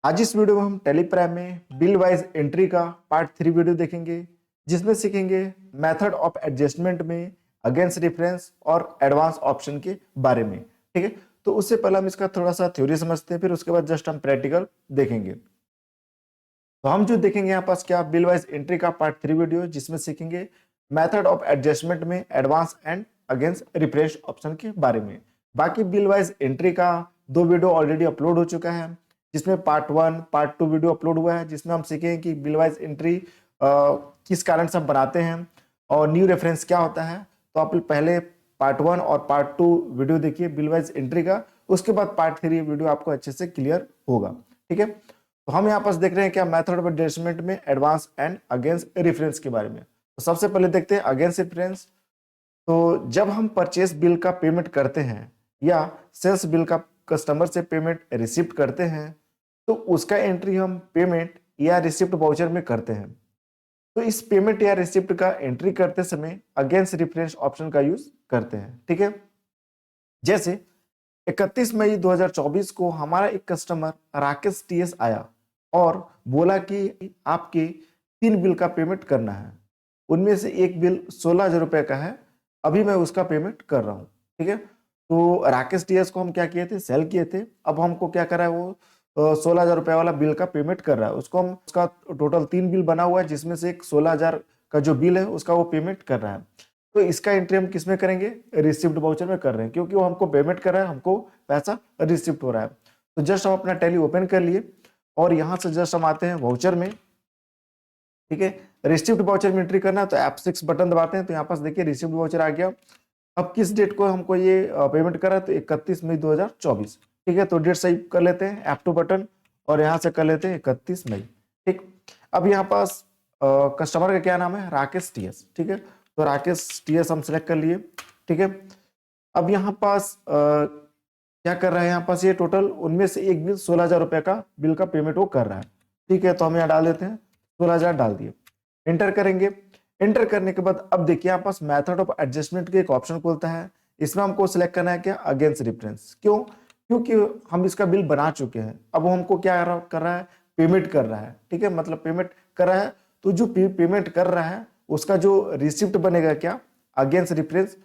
आज इस वीडियो में हम टेलीप्राइम में बिल वाइज एंट्री का पार्ट 3 वीडियो देखेंगे, जिसमें सीखेंगे मेथड ऑफ एडजस्टमेंट में अगेंस्ट रेफरेंस और एडवांस ऑप्शन के बारे में। ठीक है, तो उससे पहले हम इसका थोड़ा सा थ्योरी समझते हैं, फिर उसके बाद जस्ट हम प्रैक्टिकल देखेंगे। तो हम जो देखेंगे यहाँ पास क्या, बिल वाइज एंट्री का पार्ट 3 वीडियो, जिसमें सीखेंगे मेथड ऑफ एडजस्टमेंट में advance and against refresh option के बारे में। बाकी बिल वाइज एंट्री का 2 वीडियो ऑलरेडी अपलोड हो चुका है, जिसमें पार्ट 1 पार्ट 2 वीडियो अपलोड हुआ है, जिसमें हम सीखेंगे कि बिल वाइज एंट्री किस कारण से हम बनाते हैं और न्यू रेफरेंस क्या होता है। तो आप पहले पार्ट 1 और पार्ट 2 वीडियो देखिए बिल वाइज एंट्री का, उसके बाद पार्ट 3 वीडियो आपको अच्छे से क्लियर होगा। ठीक है, तो हम यहाँ पास देख रहे हैं क्या, मेथड ऑफ एडजस्टमेंट में एडवांस एंड अगेंस्ट रेफरेंस के बारे में। तो सबसे पहले देखते हैं अगेंस्ट रेफरेंस। तो जब हम परचेस बिल का पेमेंट करते हैं या सेल्स बिल का कस्टमर से पेमेंट रिसिप्ट करते हैं, तो उसका एंट्री हम पेमेंट या रिसिप्ट वाउचर में करते हैं। तो इस पेमेंट या रिसिप्ट का एंट्री करते समय अगेंस्ट रेफरेंस ऑप्शन का यूज करते हैं। ठीक है, जैसे 31 मई 2024 को हमारा एक कस्टमर राकेश टीएस आया और बोला कि आपके 3 बिल का पेमेंट करना है, उनमें से एक बिल 16,000 रुपए का है, अभी मैं उसका पेमेंट कर रहा हूँ। ठीक है, तो राकेश टीएस को हम क्या किए थे, सेल किए थे। अब हमको क्या कर रहा है, वो 16,000 रुपए वाला बिल का पेमेंट कर रहा है। उसको हम, उसका टोटल 3 बिल बना हुआ है, जिसमें से एक 16,000 का जो बिल है उसका वो पेमेंट कर रहा है। तो इसका एंट्री हम किस में करेंगे, रिसिप्ट वाउचर में कर रहे हैं, क्योंकि वो हमको पेमेंट कर रहा है, हमको पैसा रिसिप्ट हो रहा है। तो जस्ट हम अपना टैली ओपन कर लिए और यहाँ से जस्ट हम आते हैं वाउचर में। ठीक है, रिसिप्ट वाउचर में एंट्री करना है तो F6 बटन दबाते हैं, तो यहाँ पास देखिए रिसिप्ट वाउचर आ गया। अब किस डेट को हमको ये पेमेंट करा है, तो 31 मई 2024। ठीक है, तो डेट सही कर लेते हैं, F2 बटन, और यहाँ से कर लेते हैं 31 मई। ठीक, अब यहाँ पास कस्टमर का क्या नाम है, राकेश टीएस। ठीक है, तो राकेश टीएस हम सिलेक्ट कर लिए। ठीक है, अब यहाँ पास क्या कर रहा है, यहाँ पास ये टोटल उनमें से एक बिल 16,000 रुपए का बिल का पेमेंट वो कर रहा है। ठीक है, तो हम यहाँ डाल देते हैं 16,000, डाल दिए, एंटर करेंगे। एंटर करने के बाद अब देखिए यहाँ पास मेथड ऑफ एडजस्टमेंट के एक ऑप्शन खुलता है। इसमें हमको सिलेक्ट करना है क्या, अगेंस्ट रेफरेंस। क्यों, क्योंकि हम इसका बिल बना चुके हैं, अब हमको क्या कर रहा है, पेमेंट कर रहा है। ठीक है, मतलब पेमेंट कर रहा है, तो जो पेमेंट कर रहा है उसका जो रिसिप्ट बनेगा क्या, against reference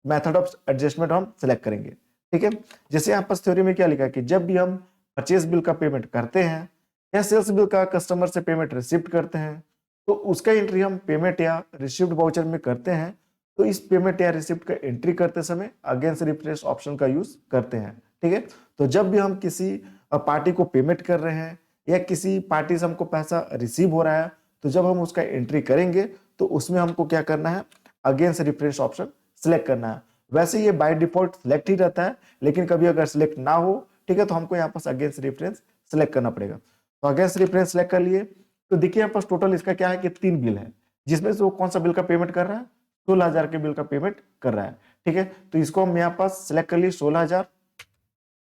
method of adjustment हम सिलेक्ट करेंगे। ठीक है, जैसे यहाँ पास थ्योरी में क्या लिखा है कि जब भी हम परचेस बिल का पेमेंट करते हैं या सेल्स बिल का कस्टमर से पेमेंट रिसिप्ट करते हैं, तो उसका एंट्री हम पेमेंट या रिसिप्ट वाउचर में करते हैं। तो इस पेमेंट या रिसिप्ट का एंट्री करते समय अगेंस्ट रेफरेंस ऑप्शन का यूज करते हैं। ठीक है, तो जब भी हम किसी पार्टी को पेमेंट कर रहे हैं या किसी पार्टी से हमको पैसा रिसीव हो रहा है, तो जब हम उसका एंट्री करेंगे तो उसमें हमको क्या करना है, अगेंस्ट रेफरेंस ऑप्शन सिलेक्ट करना है। वैसे ये बाय डिफॉल्ट सिलेक्ट ही रहता है, लेकिन कभी अगर सिलेक्ट ना हो, ठीक है, तो हमको यहाँ पास अगेंस्ट रेफरेंस सिलेक्ट करना पड़ेगा। तो अगेंस्ट रेफरेंस सिलेक्ट कर लिए, तो देखिए यहाँ पास टोटल इसका क्या है कि 3 बिल है, जिसमें से वो कौन सा बिल का पेमेंट कर रहा है, 16,000 के बिल का पेमेंट कर रहा है। ठीक है, तो इसको हम यहाँ पास सिलेक्ट कर लिए 16,000।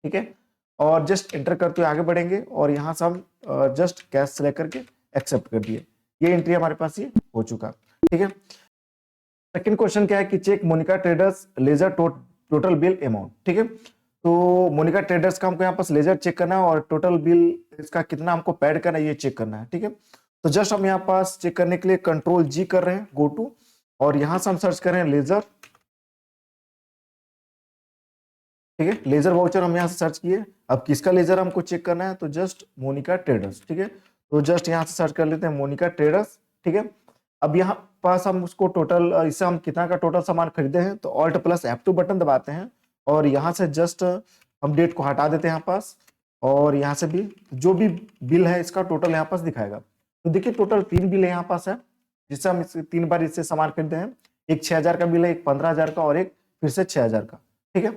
ठीक है, और जस्ट एंटर करते हुए आगे बढ़ेंगे और यहाँ से हम जस्ट कैश सिलेक्ट करके एक्सेप्ट कर दिए। ये एंट्री हमारे पास ये हो चुका। ठीक है, सेकंड क्वेश्चन क्या है कि check Monica traders ledger total bill amount. ठीक है, तो मोनिका ट्रेडर्स का हमको यहाँ पास लेजर चेक करना है और टोटल बिल इसका कितना हमको पेड करना है ये चेक करना है। ठीक है, तो जस्ट हम यहाँ पास चेक करने के लिए कंट्रोल जी कर रहे हैं, गो टू, और यहाँ से हम सर्च कर रहे हैं लेजर। ठीक है, लेजर वाउचर हम यहाँ से सर्च किए। अब किसका लेजर हमको चेक करना है, तो जस्ट मोनिका ट्रेडर्स। ठीक है, तो जस्ट यहाँ से सर्च कर लेते हैं मोनिका ट्रेडर्स। ठीक है, अब यहाँ पास हम उसको टोटल, इससे हम कितना का टोटल सामान खरीदे हैं, तो ऑल्ट प्लस F2 बटन दबाते हैं और यहाँ से जस्ट हम डेट को हटा देते हैं यहाँ पास, और यहाँ से भी जो भी बिल है इसका टोटल यहाँ पास दिखाएगा। तो देखिए टोटल 3 बिल यहाँ पास है, जिससे हम 3 बार इससे सामान खरीदे हैं। एक 6,000 का बिल है, एक 15,000 का, और एक फिर से 6,000 का। ठीक है,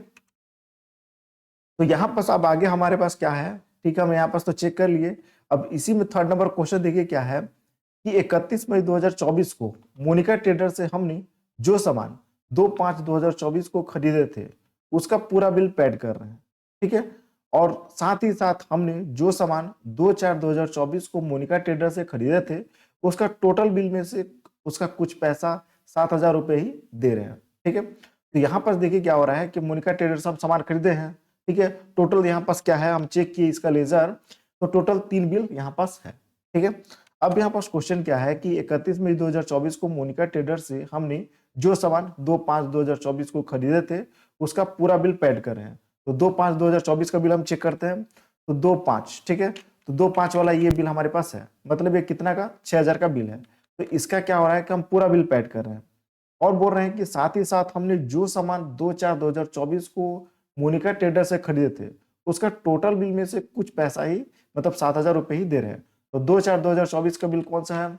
तो यहाँ पास अब आगे हमारे पास क्या है, ठीक है, हम यहाँ पास तो चेक कर लिए। अब इसी में थर्ड नंबर क्वेश्चन देखिए क्या है कि 31 मई 2024 को मोनिका ट्रेडर से हमने जो सामान 2/5/2024 को खरीदे थे उसका पूरा बिल पेड कर रहे हैं। ठीक है, और साथ ही साथ हमने जो सामान 2/4/2024 को मोनिका ट्रेडर से खरीदे थे उसका टोटल बिल में से उसका कुछ पैसा 7,000 रुपए ही दे रहे हैं। ठीक है, तो यहाँ पर देखिए क्या हो रहा है कि मोनिका ट्रेडर से हम सामान खरीदे हैं। ठीक है, टोटल यहाँ पास क्या है, हम चेक किए इसका लेजर तो टोटल 3 बिल यहाँ पास है। ठीक है, अब यहाँ पास क्वेश्चन क्या है कि 31 मई 2024 को मोनिका ट्रेडर से हमने जो सामान 2/5/2024 को खरीदे थे उसका पूरा बिल पेड कर रहे हैं। तो 2/5/2024 का बिल हम चेक करते हैं, तो 2/5, ठीक है, तो 2/5 वाला ये बिल हमारे पास है, मतलब ये कितना का 6000 का बिल है। तो इसका क्या हो रहा है कि हम पूरा बिल पेड कर रहे हैं और बोल रहे हैं कि साथ ही साथ हमने जो सामान 2/4/2024 को मोनिका ट्रेडर से खरीदे थे उसका टोटल बिल में से कुछ पैसा ही, मतलब 7000 रुपए ही दे रहे हैं। तो 2/4/2024 का बिल कौन सा है,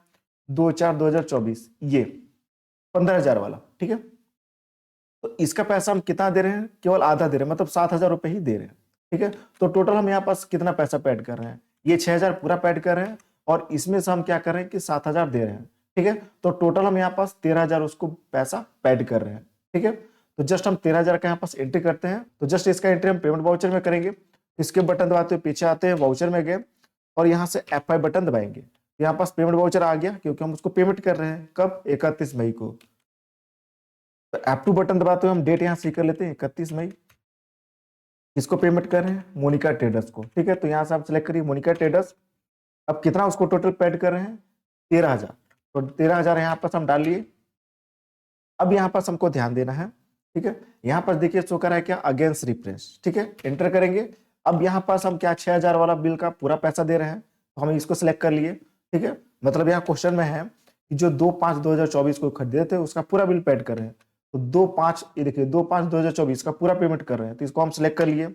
2/4/2024, ये 15000 वाला। ठीक है, तो इसका पैसा हम कितना दे रहे हैं, केवल आधा दे रहे हैं, मतलब 7000 रुपए ही दे रहे हैं। ठीक है, तो टोटल हम यहाँ पास कितना पैसा पेड कर रहे हैं, ये 6000 पूरा पेड कर रहे हैं और इसमें से हम क्या कर रहे हैं कि 7000 दे रहे हैं। ठीक है, तो टोटल हम यहाँ पास 13000 उसको पैसा पेड कर रहे हैं। ठीक है, तो जस्ट हम 13000 का यहाँ पास एंट्री करते हैं। तो जस्ट इसका एंट्री हम पेमेंट वाउचर में करेंगे। इसके बटन दबाते हुए पीछे आते हैं, वाउचर में गए और यहाँ से F5 बटन दबाएंगे। यहाँ पास पेमेंट वाउचर आ गया क्योंकि हम उसको पेमेंट कर रहे हैं कब, 31 मई को। तो F2 बटन दबाते हुए हम डेट यहाँ से कर लेते हैं 31 मई। इसको पेमेंट कर रहे हैं मोनिका ट्रेडर्स को। ठीक है, तो यहाँ से आप सिलेक्ट करिए मोनिका ट्रेडर्स। अब कितना उसको टोटल पेड कर रहे हैं, 13000। तो 13000 यहाँ पास हम डाल लिए। अब यहाँ पास हमको ध्यान देना है। ठीक है, यहाँ पर देखिए शो कर रहा है क्या, अगेंस्ट रेफरेंस। ठीक है, एंटर करेंगे। अब यहाँ पास हम क्या 6000 वाला बिल का पूरा पैसा दे रहे हैं, तो हम इसको सिलेक्ट कर लिए। ठीक है, मतलब यहाँ क्वेश्चन में है कि जो 2/5/2024 को खरीदे थे उसका पूरा बिल पेड कर रहे हैं। तो 2/5, ये देखिए 2/5/2024 का पूरा पेमेंट कर रहे हैं, तो इसको हम सिलेक्ट कर लिए।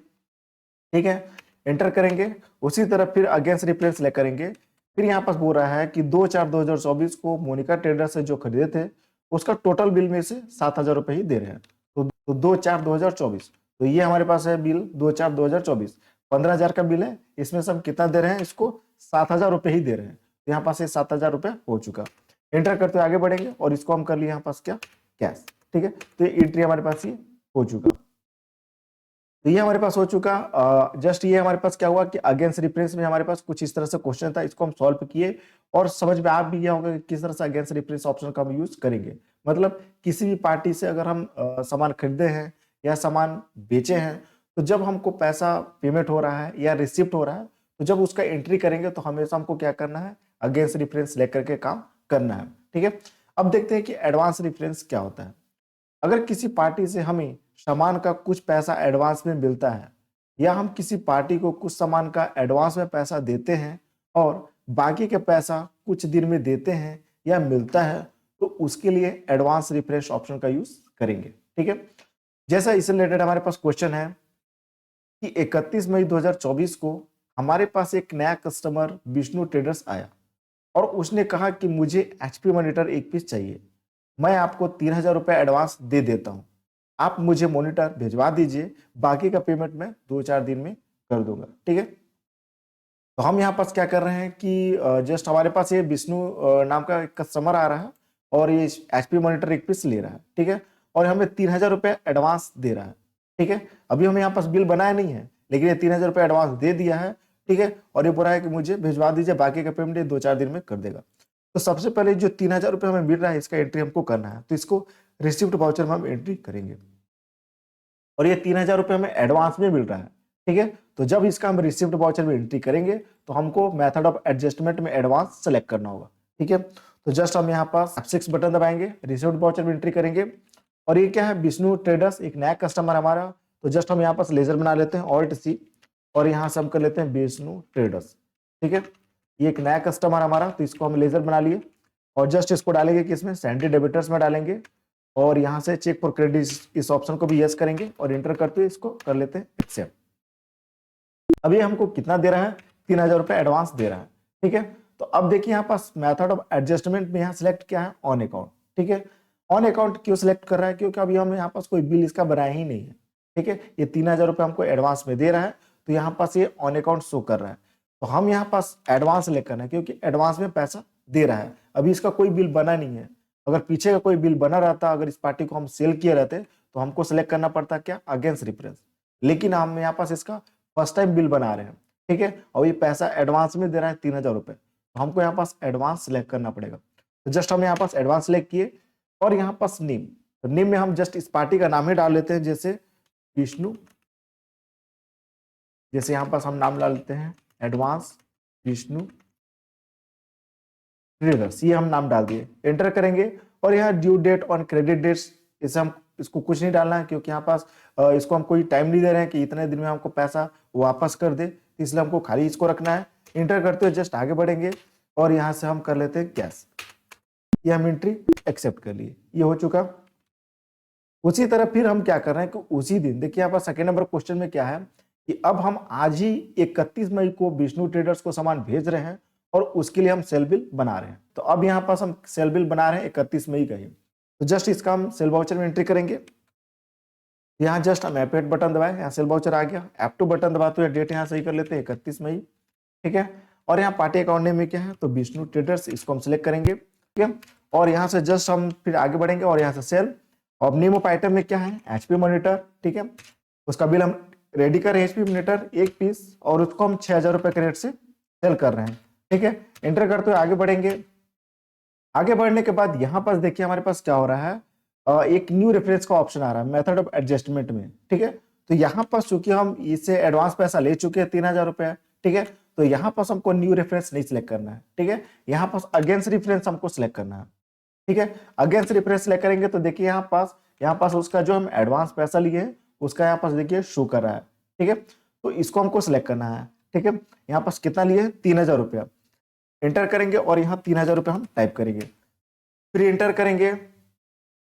ठीक है, एंटर करेंगे। उसी तरह फिर अगेंस्ट रेफरेंस सिलेक्ट करेंगे। फिर यहाँ पास बोल रहा है कि 2/4/2024 को मोनिका ट्रेडर से जो खरीदे थे उसका टोटल बिल में से 7000 रुपए ही दे रहे हैं। तो 2/4/2024, तो ये हमारे पास है बिल 2/4/2024, 15000 का बिल है। इसमें से हम कितना दे रहे हैं, इसको 7000 रुपए ही दे रहे हैं। तो यहाँ पास ये 7000 रुपए हो चुका। एंटर करते हुए आगे बढ़ेंगे और इसको हम कर लिए यहाँ पास क्या, कैश। ठीक है, तो ये एंट्री हमारे पास ये हो चुका। तो ये हमारे पास हो चुका। जस्ट ये हमारे पास क्या हुआ कि अगेंस्ट रेफरेंस में हमारे पास कुछ इस तरह से क्वेश्चन था, इसको हम सॉल्व किए और समझ में आ भी गया होगा कि किस तरह से अगेंस्ट रेफरेंस ऑप्शन का हम यूज करेंगे। मतलब किसी भी पार्टी से अगर हम सामान खरीदे हैं या सामान बेचे हैं, तो जब हमको पैसा पेमेंट हो रहा है या रिसिप्ट हो रहा है, तो जब उसका एंट्री करेंगे तो हमेशा हमको क्या करना है, अगेंस्ट रेफरेंस लेकर के काम करना है। ठीक है, अब देखते हैं कि एडवांस रेफरेंस क्या होता है। अगर किसी पार्टी से हमें सामान का कुछ पैसा एडवांस में मिलता है या हम किसी पार्टी को कुछ सामान का एडवांस में पैसा देते हैं और बाकी के पैसा कुछ दिन में देते हैं या मिलता है, तो उसके लिए एडवांस रेफरेंस ऑप्शन का यूज करेंगे। ठीक है, जैसा इससे रिलेटेड हमारे पास क्वेश्चन है कि 31 मई 2024 को हमारे पास एक नया कस्टमर विष्णु ट्रेडर्स आया और उसने कहा कि मुझे एचपी मॉनिटर एक पीस चाहिए, मैं आपको 3000 रुपये एडवांस दे देता हूं, आप मुझे मॉनिटर भिजवा दीजिए, बाकी का पेमेंट मैं 2-4 दिन में कर दूंगा। ठीक है, तो हम यहाँ पास क्या कर रहे हैं कि जस्ट हमारे पास ये विष्णु नाम का एक कस्टमर आ रहा है और ये एचपी मॉनिटर एक पीस ले रहा है। ठीक है, और हमें 3000 रुपये एडवांस दे रहा है। ठीक है, अभी हमें यहाँ पास बिल बनाया नहीं है, लेकिन ये 3000 रुपये एडवांस दे दिया है। ठीक है, और ये बोल रहा है कि मुझे भिजवा दीजिए, बाकी का पेमेंट ये 2-4 दिन में कर देगा। तो सबसे पहले जो 3000 रुपये हमें मिल रहा है इसका एंट्री हमको करना है, तो इसको रिसिप्ट वाउचर में हम एंट्री करेंगे और ये 3000 रुपये हमें एडवांस में मिल रहा है। ठीक है, तो जब इसका हम रिसिप्ट वाउचर में एंट्री करेंगे तो हमको मेथड ऑफ एडजस्टमेंट में एडवांस सेलेक्ट करना होगा। ठीक है, तो जस्ट हम यहाँ पास F6 बटन दबाएंगे, रिसिप्ट वाउचर में एंट्री करेंगे और ये क्या है, विष्णु ट्रेडर्स, एक नया कस्टमर हमारा। तो जस्ट हम यहाँ पास लेजर बना लेते हैं, Alt+C, और यहाँ से हम कर लेते हैं विष्णु ट्रेडर्स। ठीक है, ये एक नया कस्टमर हमारा, तो इसको हम लेजर बना लिए और जस्ट इसको डालेंगे कि इसमें सैंडी डेबिटर्स में डालेंगे और यहाँ से चेक फॉर क्रेडिट इस ऑप्शन को भी यस करेंगे और एंटर करते हुए इसको कर लेते हैं एक्सेप्ट। अभी हमको कितना दे रहा है, 3000 रुपये एडवांस दे रहा है। ठीक है, तो अब देखिए यहाँ पास मेथड ऑफ एडजस्टमेंट में यहाँ सिलेक्ट क्या है, ऑन अकाउंट। ठीक है, ऑन अकाउंट क्यों सिलेक्ट कर रहा है, क्योंकि अभी हम यहाँ पास कोई बिल इसका बनाया ही नहीं है। ठीक है, ये 3000 रुपये हमको एडवांस में दे रहा है, तो यहाँ पास ये ऑन अकाउंट शो कर रहा है। तो हम यहाँ पास एडवांस सेलेक्ट करना है क्योंकि एडवांस में पैसा दे रहा है, अभी इसका कोई बिल बना नहीं है। अगर पीछे का कोई बिल बना रहता, अगर इस पार्टी को हम सेल किए रहते, तो हमको सेलेक्ट करना पड़ता क्या, अगेंस्ट रेफरेंस, लेकिन हम यहाँ पास इसका फर्स्ट टाइम बिल बना रहे हैं। ठीक है, और ये पैसा एडवांस में दे रहा है 3000 रुपये, तो हमको यहाँ पास एडवांस सेलेक्ट करना पड़ेगा। तो जस्ट हम यहाँ पास एडवांस सेलेक्ट किए और यहाँ पास नेम, तो नेम में हम जस्ट इस पार्टी का नाम ही डाल लेते हैं, जैसे विष्णु, जैसे यहाँ पास हम नाम डाल लेते हैं एडवांस विष्णु ट्रेडर्स, ये हम नाम डाल दिए, एंटर करेंगे। और यहाँ due date on credit dates, इसे हम इसको कुछ नहीं डालना है क्योंकि यहाँ पास इसको हम कोई टाइम नहीं दे रहे हैं कि इतने दिन में हमको पैसा वापस कर दे, इसलिए हमको खाली इसको रखना है। इंटर करते हुए जस्ट आगे बढ़ेंगे और यहाँ से हम कर लेते हैं कैश, ये हम एंट्री एक्सेप्ट कर लिए, ये हो चुका। उसी तरह फिर हम क्या कर रहे हैं कि उसी दिन देखिए यहाँ पर सेकेंड नंबर क्वेश्चन में क्या है कि अब हम आज ही 31 मई को विष्णु ट्रेडर्स को सामान भेज रहे हैं और उसके लिए हम सेल बिल बना रहे हैं। तो अब यहाँ पास हम सेल बिल बना रहे हैं 31 मई का ही, तो जस्ट इसका हम सेल वाउचर में एंट्री करेंगे। यहाँ जस्ट हम F8 बटन दबाए, यहाँ सेल वाउचर आ गया। F2 बटन दबाते हुए डेट यहाँ सही कर लेते हैं 31 मई, ठीक है। और यहाँ पार्टी अकाउंट नेम में क्या है तो विष्णु ट्रेडर्स, इसको हम सिलेक्ट करेंगे, ठीक है। और यहाँ से जस्ट हम फिर आगे बढ़ेंगे और यहाँ से सेल, और नेम ऑफ आइटम में क्या है HP मॉनिटर, ठीक है। उसका बिल हम रेडी कर रहे हैं HP मॉनिटर 1 पीस, और उसको हम 6000 रुपए के रेट से सेल कर रहे हैं, ठीक है। एंटर करते हुए आगे बढ़ेंगे। आगे बढ़ने के बाद यहाँ पास देखिए हमारे पास क्या हो रहा है, एक न्यू रेफरेंस का ऑप्शन आ रहा है मेथड ऑफ एडजस्टमेंट में, ठीक है। तो यहाँ पास चूंकि हम इससे एडवांस पैसा ले चुके हैं 3000 रुपए, ठीक है, तो यहाँ पास हमको न्यू रेफरेंस नहीं सिलेक्ट करना है, ठीक है। यहाँ पास अगेंस्ट रेफरेंस हमको सिलेक्ट करना है, ठीक है। अगेंस्ट रेफरेंस सिलेक्ट करेंगे तो देखिए यहाँ पास उसका जो हम एडवांस पैसा लिए हैं उसका यहाँ पास देखिए शो कर रहा है, ठीक है। तो इसको हमको सिलेक्ट करना है, ठीक है। यहाँ पास कितना लिए 3000 रुपया, एंटर करेंगे और यहाँ 3000 रुपये हम टाइप करेंगे, फिर एंटर करेंगे।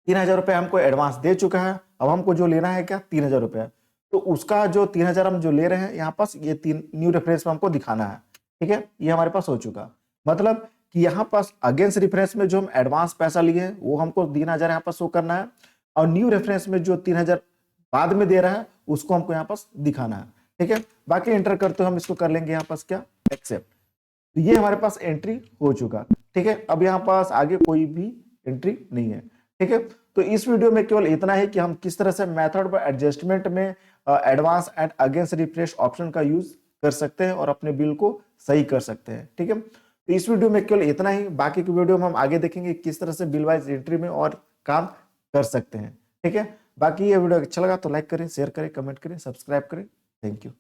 3000 रुपये हमको एडवांस दे चुका है, अब हमको जो लेना है क्या 3000 रुपया, तो उसका जो 3000 हम जो ले रहे हैं यहाँ पास ये 3 न्यू रेफरेंस में हमको दिखाना है, ठीक है। ये हमारे पास हो चुका, मतलब कि यहाँ पास अगेंस्ट रेफरेंस में जो हम एडवांस पैसा लिए हैं वो हमको 3000 यहाँ पास शो करना है, और न्यू रेफरेंस में जो 3000 बाद में दे रहा है उसको हमको यहाँ पास दिखाना है, ठीक है। बाकी एंटर करते हुए हम इसको कर लेंगे यहाँ पास क्या एक्सेप्ट। तो ये हमारे पास एंट्री हो चुका, ठीक है। अब यहाँ पास आगे कोई भी एंट्री नहीं है, ठीक है। तो इस वीडियो में केवल इतना ही कि हम किस तरह से मेथड ऑफ एडजस्टमेंट में advance and against refresh option का यूज कर सकते हैं और अपने बिल को सही कर सकते हैं, ठीक है। तो इस वीडियो में केवल इतना ही, बाकी की वीडियो में हम आगे देखेंगे किस तरह से बिल वाइज एंट्री में और काम कर सकते हैं, ठीक है। बाकी ये वीडियो अच्छा लगा तो लाइक करें, शेयर करें, कमेंट करें, सब्सक्राइब करें। Thank you.